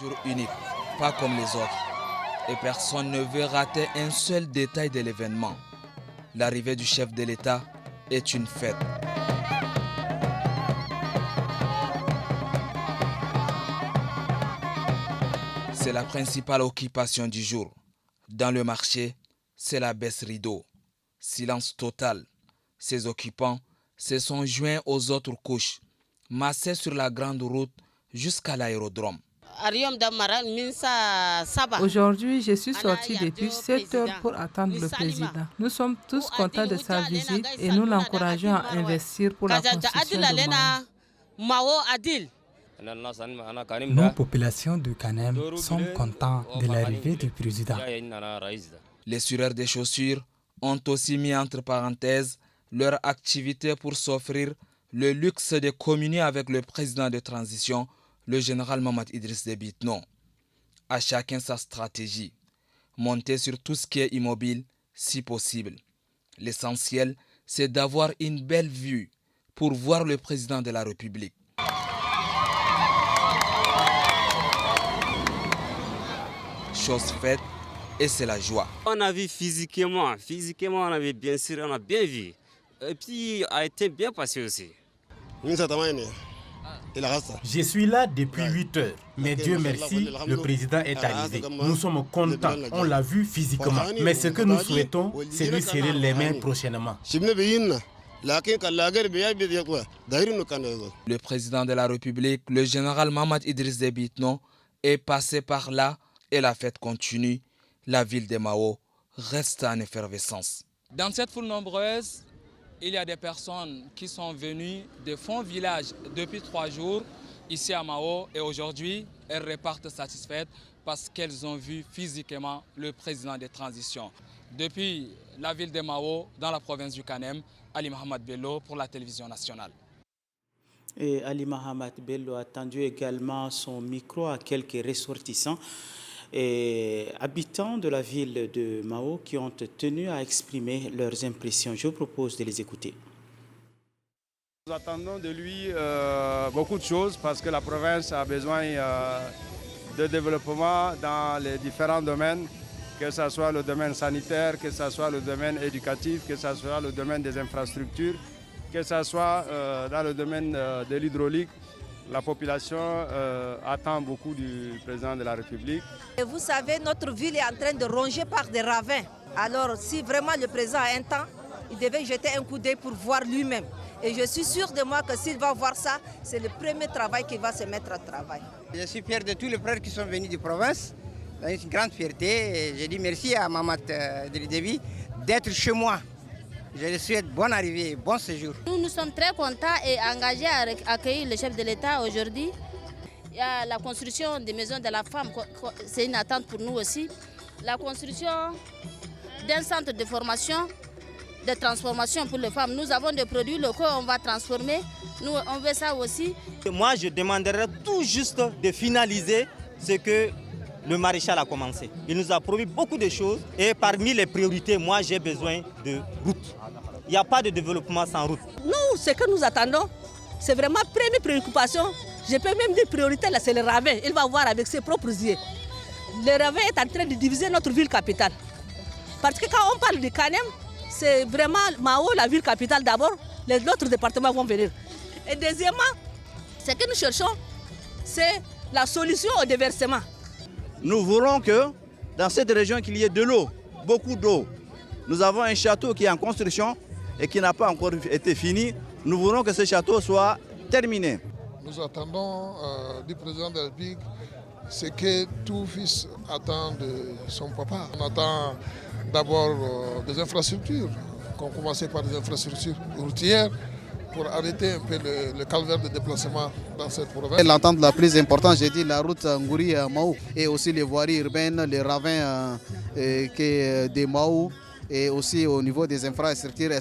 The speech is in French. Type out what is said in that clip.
Jour unique, pas comme les autres. Et personne ne veut rater un seul détail de l'événement. L'arrivée du chef de l'État est une fête. C'est la principale occupation du jour. Dans le marché, c'est la baisse rideau. Silence total. Ses occupants se sont joints aux autres couches, massés sur la grande route jusqu'à l'aérodrome. Aujourd'hui, je suis sortie depuis 7 heures pour attendre le président. Nous sommes tous contents de sa visite et nous l'encourageons à investir pour la construction de Mao. Nos populations de Kanem sont contents de l'arrivée du président. Les sureurs des chaussures ont aussi mis entre parenthèses leur activité pour s'offrir le luxe de communier avec le président de transition, le général Mamad Idriss Déby Itno. À chacun sa stratégie. Monter sur tout ce qui est immobile, si possible. L'essentiel, c'est d'avoir une belle vue pour voir le président de la République. Chose faite, et c'est la joie. On a vu physiquement on avait bien sûr, on a bien vu. Et puis, a été bien passé aussi. Je suis là depuis 8 heures, mais Dieu merci, le président est arrivé. Nous sommes contents, on l'a vu physiquement. Mais ce que nous souhaitons, c'est lui serrer les mains prochainement. Le président de la République, le général Mamad Idriss Déby Itno, est passé par là et la fête continue. La ville de Mao reste en effervescence. Dans cette foule nombreuse, il y a des personnes qui sont venues de fonds villages depuis 3 jours ici à Mao et aujourd'hui, elles repartent satisfaites parce qu'elles ont vu physiquement le président de transition. Depuis la ville de Mao, dans la province du Kanem, Ali Mohamed Bello pour la télévision nationale. Et Ali Mohamed Bello a tendu également son micro à quelques ressortissants et habitants de la ville de Mao qui ont tenu à exprimer leurs impressions. Je vous propose de les écouter. Nous attendons de lui beaucoup de choses parce que la province a besoin de développement dans les différents domaines, que ce soit le domaine sanitaire, que ce soit le domaine éducatif, que ce soit le domaine des infrastructures, que ce soit dans le domaine de l'hydraulique. La population attend beaucoup du président de la République. Et vous savez, notre ville est en train de ronger par des ravins. Alors, si vraiment le président a un temps, il devait jeter un coup d'œil pour voir lui-même. Et je suis sûre de moi que s'il va voir ça, c'est le premier travail qu'il va se mettre à travail. Je suis fier de tous les frères qui sont venus de province. C'est une grande fierté. Je dis merci à Mamad Idriss Déby d'être chez moi. Je lui souhaite bonne arrivée et bon séjour. Nous sommes très contents et engagés à accueillir le chef de l'État aujourd'hui. Il y a la construction des maisons de la femme, c'est une attente pour nous aussi. La construction d'un centre de formation, de transformation pour les femmes. Nous avons des produits locaux, on va transformer. Nous, on veut ça aussi. Moi, je demanderais tout juste de finaliser ce que le maréchal a commencé. Il nous a promis beaucoup de choses et parmi les priorités, moi j'ai besoin de routes. Il n'y a pas de développement sans route. Nous, ce que nous attendons, c'est vraiment première préoccupation. Je peux même dire priorité, là, c'est le ravin. Il va voir avec ses propres yeux. Le ravin est en train de diviser notre ville capitale. Parce que quand on parle de Kanem, c'est vraiment Mao, la ville capitale d'abord. Les autres départements vont venir. Et deuxièmement, ce que nous cherchons, c'est la solution au déversement. Nous voulons que dans cette région qu'il y ait de l'eau, beaucoup d'eau. Nous avons un château qui est en construction et qui n'a pas encore été fini. Nous voulons que ce château soit terminé. Nous attendons du président de la République ce que tout fils attend de son papa. On attend d'abord des infrastructures, qu'on commence par des infrastructures routières pour arrêter un peu le calvaire de déplacement dans cette province. L'entente la plus importante, j'ai dit la route Ngouri-Mao et aussi les voiries urbaines, les ravins des Mao et aussi au niveau des infrastructures.